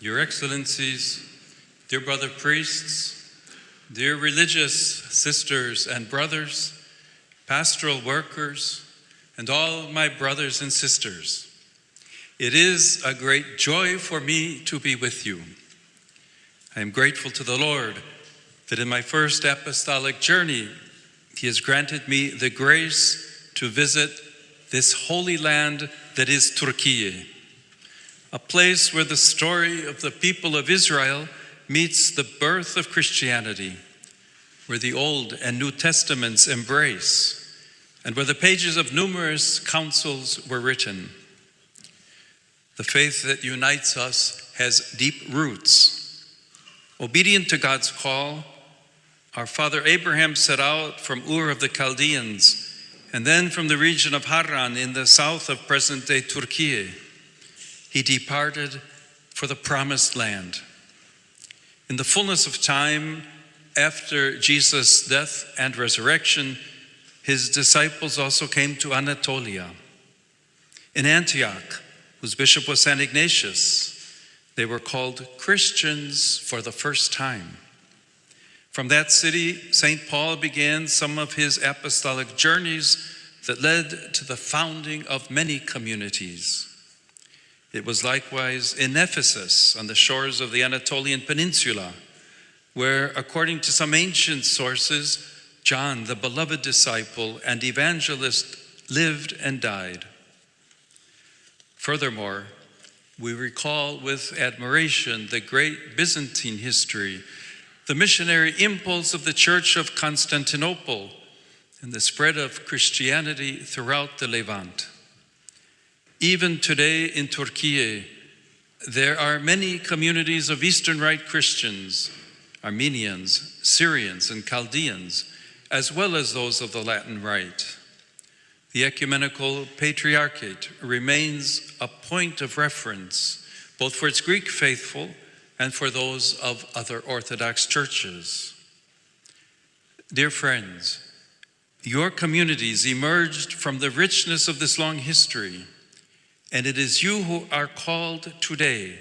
Your Excellencies, dear brother priests, dear religious sisters and brothers, pastoral workers, and all my brothers and sisters, it is a great joy for me to be with you. I am grateful to the Lord that in my first apostolic journey, He has granted me the grace to visit this holy land that is Turkey, a place where the story of the people of Israel meets the birth of Christianity, where the Old and New Testaments embrace, and where the pages of numerous councils were written. The faith that unites us has deep roots. Obedient to God's call, our father Abraham set out from Ur of the Chaldeans, and then from the region of Haran in the south of present-day Turkey. He departed for the promised land. In the fullness of time, after Jesus' death and resurrection, his disciples also came to Anatolia. In Antioch, whose bishop was St. Ignatius, they were called Christians for the first time. From that city, St. Paul began some of his apostolic journeys that led to the founding of many communities. It was likewise in Ephesus, on the shores of the Anatolian Peninsula, where, according to some ancient sources, John, the beloved disciple and evangelist, lived and died. Furthermore, we recall with admiration the great Byzantine history, the missionary impulse of the Church of Constantinople, and the spread of Christianity throughout the Levant. Even today in Turkey, there are many communities of Eastern Rite Christians, Armenians, Syrians, and Chaldeans, as well as those of the Latin Rite. The ecumenical patriarchate remains a point of reference, both for its Greek faithful and for those of other Orthodox churches. Dear friends, your communities emerged from the richness of this long history, and it is you who are called today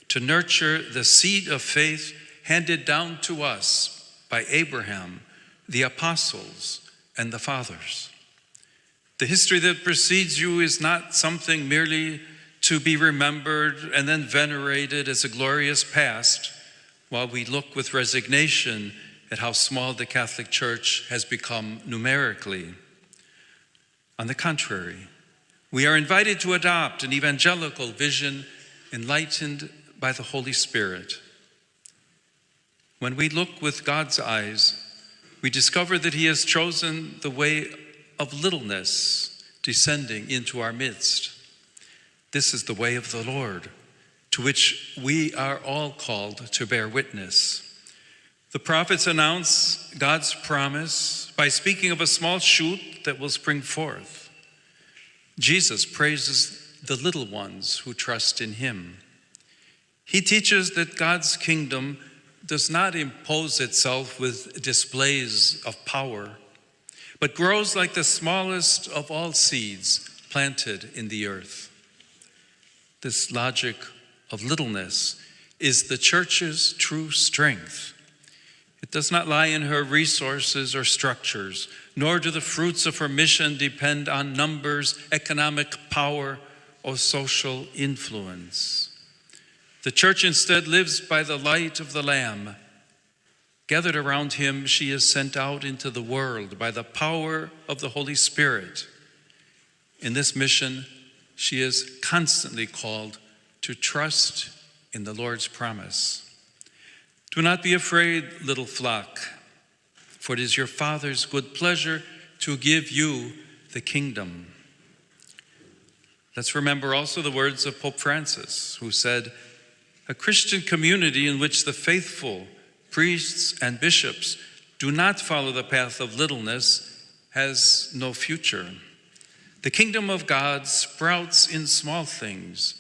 to nurture the seed of faith handed down to us by Abraham, the apostles, and the fathers. The history that precedes you is not something merely to be remembered and then venerated as a glorious past, while we look with resignation at how small the Catholic Church has become numerically. On the contrary, we are invited to adopt an evangelical vision enlightened by the Holy Spirit. When we look with God's eyes, we discover that He has chosen the way of littleness descending into our midst. This is the way of the Lord, to which we are all called to bear witness. The prophets announce God's promise by speaking of a small shoot that will spring forth. Jesus praises the little ones who trust in Him. He teaches that God's kingdom does not impose itself with displays of power, but grows like the smallest of all seeds planted in the earth. This logic of littleness is the Church's true strength. It does not lie in her resources or structures, nor do the fruits of her mission depend on numbers, economic power, or social influence. The Church instead lives by the light of the Lamb. Gathered around Him, she is sent out into the world by the power of the Holy Spirit. In this mission, she is constantly called to trust in the Lord's promise. Do not be afraid, little flock, for it is your Father's good pleasure to give you the kingdom. Let's remember also the words of Pope Francis, who said, "A Christian community in which the faithful, priests and bishops do not follow the path of littleness has no future. The kingdom of God sprouts in small things,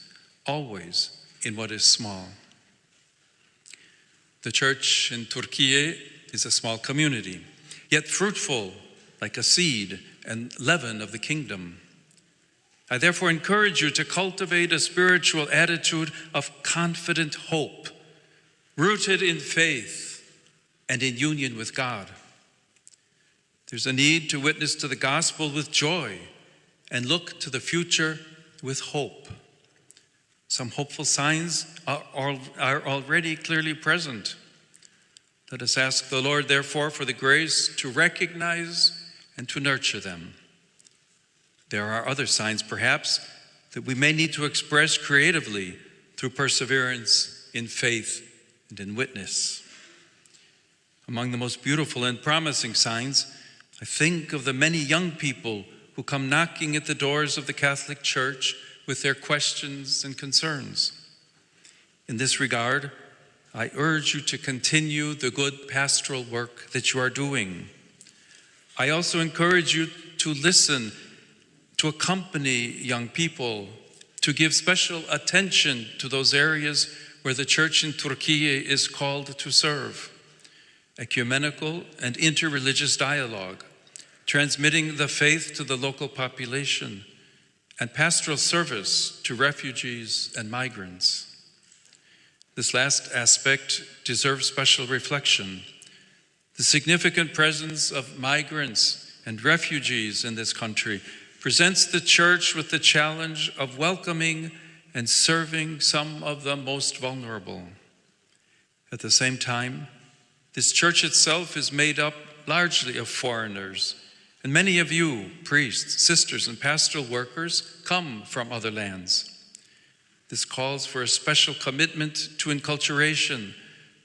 always in what is small." The Church in Turkey is a small community, yet fruitful like a seed and leaven of the kingdom. I therefore encourage you to cultivate a spiritual attitude of confident hope, rooted in faith and in union with God. There's a need to witness to the gospel with joy and look to the future with hope. Some hopeful signs are already clearly present. Let us ask the Lord, therefore, for the grace to recognize and to nurture them. There are other signs, perhaps, that we may need to express creatively through perseverance in faith and in witness. Among the most beautiful and promising signs, I think of the many young people who come knocking at the doors of the Catholic Church with their questions and concerns. In this regard, I urge you to continue the good pastoral work that you are doing. I also encourage you to listen, to accompany young people, to give special attention to those areas where the Church in Turkey is called to serve. Ecumenical and interreligious dialogue, transmitting the faith to the local population, and pastoral service to refugees and migrants. This last aspect deserves special reflection. The significant presence of migrants and refugees in this country presents the Church with the challenge of welcoming and serving some of the most vulnerable. At the same time, this Church itself is made up largely of foreigners, and many of you, priests, sisters, and pastoral workers, come from other lands. This calls for a special commitment to enculturation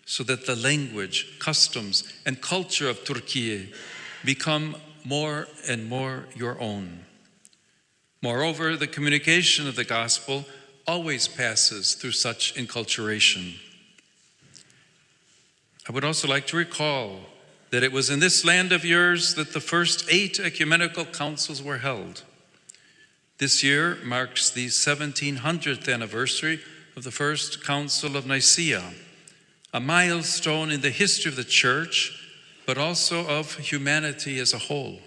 so that the language, customs, and culture of Turkey become more and more your own. Moreover, the communication of the gospel always passes through such enculturation. I would also like to recall that it was in this land of yours that the first 8 ecumenical councils were held. This year marks the 1700th anniversary of the First Council of Nicaea, a milestone in the history of the Church, but also of humanity as a whole.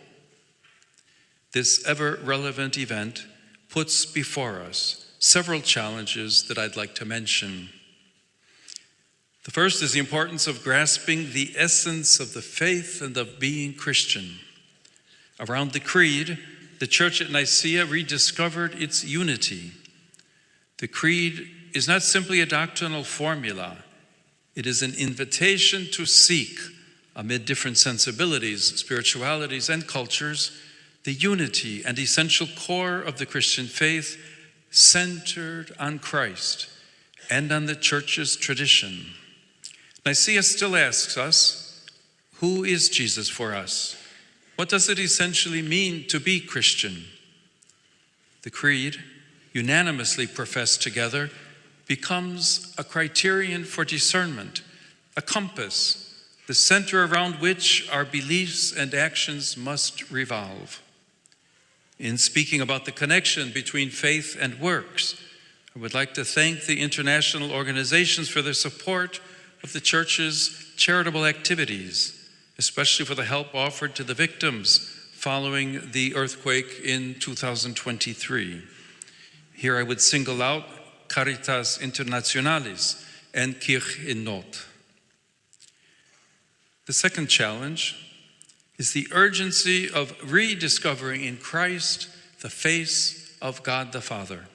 This ever-relevant event puts before us several challenges that I'd like to mention. The first is the importance of grasping the essence of the faith and of being Christian. Around the Creed, the Church at Nicaea rediscovered its unity. The Creed is not simply a doctrinal formula. It is an invitation to seek, amid different sensibilities, spiritualities, and cultures, the unity and essential core of the Christian faith centered on Christ and on the Church's tradition. Nicaea still asks us, who is Jesus for us? What does it essentially mean to be Christian? The Creed, unanimously professed together, becomes a criterion for discernment, a compass, the center around which our beliefs and actions must revolve. In speaking about the connection between faith and works, I would like to thank the international organizations for their support of the Church's charitable activities, especially for the help offered to the victims following the earthquake in 2023. Here I would single out Caritas Internationalis and Kirche in Not. The second challenge is the urgency of rediscovering in Christ the face of God the Father.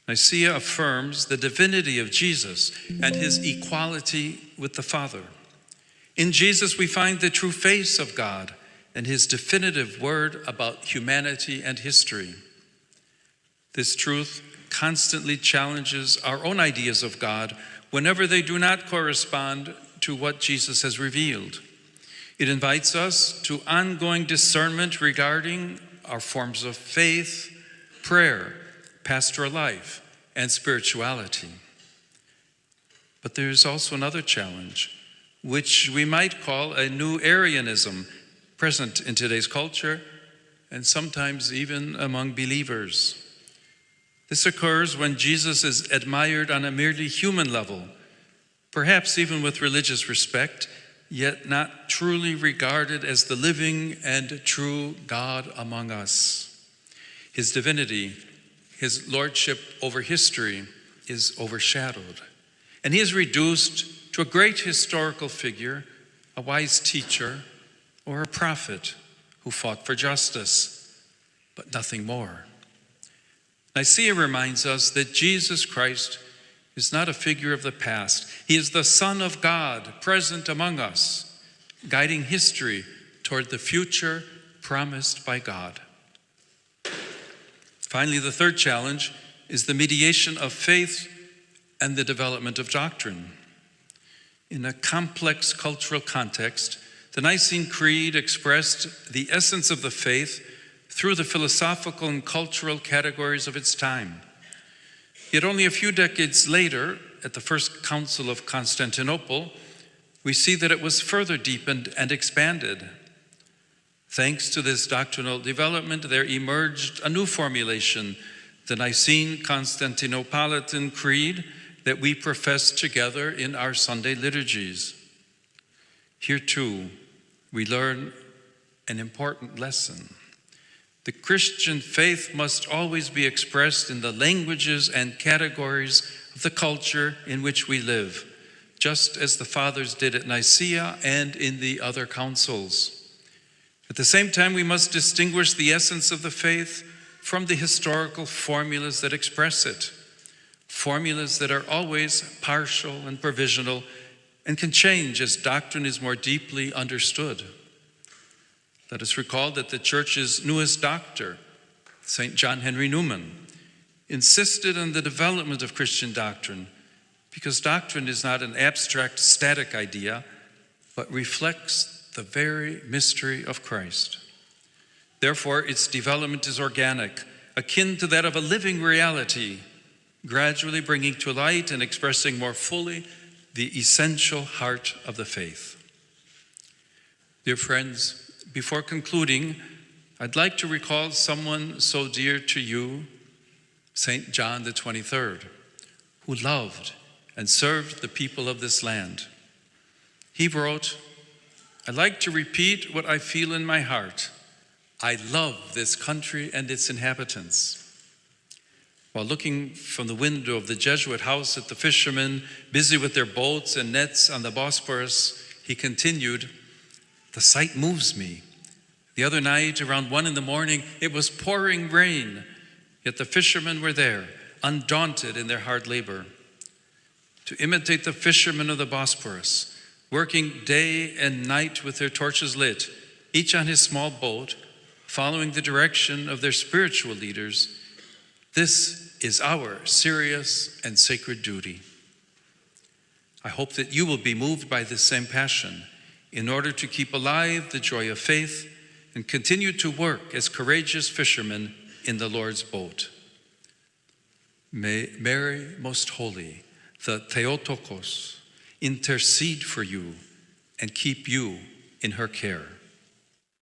Nicaea affirms the divinity of Jesus and his equality with the Father. In Jesus, we find the true face of God and his definitive word about humanity and history. This truth constantly challenges our own ideas of God whenever they do not correspond to what Jesus has revealed. It invites us to ongoing discernment regarding our forms of faith, prayer, pastoral life, and spirituality. But there is also another challenge, which we might call a new Arianism, present in today's culture and sometimes even among believers. This occurs when Jesus is admired on a merely human level, perhaps even with religious respect, yet not truly regarded as the living and true God among us. his divinity, his lordship over history is overshadowed. And he is reduced to a great historical figure, a wise teacher, or a prophet who fought for justice, but nothing more. Nicaea reminds us that Jesus Christ is not a figure of the past. He is the Son of God, present among us, guiding history toward the future promised by God. Finally, the third challenge is the mediation of faith and the development of doctrine. In a complex cultural context, the Nicene Creed expressed the essence of the faith through the philosophical and cultural categories of its time. Yet only a few decades later, at the First Council of Constantinople, we see that it was further deepened and expanded. Thanks to this doctrinal development, there emerged a new formulation, the Nicene Constantinopolitan Creed, that we profess together in our Sunday liturgies. Here too, we learn an important lesson. The Christian faith must always be expressed in the languages and categories of the culture in which we live, just as the fathers did at Nicaea and in the other councils. At the same time, we must distinguish the essence of the faith from the historical formulas that express it, formulas that are always partial and provisional and can change as doctrine is more deeply understood. Let us recall that the Church's newest doctor, St. John Henry Newman, insisted on the development of Christian doctrine because doctrine is not an abstract, static idea, but reflects the very mystery of Christ. Therefore, its development is organic, akin to that of a living reality, gradually bringing to light and expressing more fully the essential heart of the faith. Dear friends, before concluding, I'd like to recall someone so dear to you, St. John the 23rd, who loved and served the people of this land. He wrote, "I'd like to repeat what I feel in my heart. I love this country and its inhabitants." While looking from the window of the Jesuit house at the fishermen busy with their boats and nets on the Bosporus, he continued, "The sight moves me. The other night, around 1 a.m, it was pouring rain, yet the fishermen were there, undaunted in their hard labor. To imitate the fishermen of the Bosporus, working day and night with their torches lit, each on his small boat, following the direction of their spiritual leaders, this is our serious and sacred duty." I hope that you will be moved by this same passion in order to keep alive the joy of faith and continue to work as courageous fishermen in the Lord's boat. May Mary Most Holy, the Theotokos, intercede for you and keep you in her care.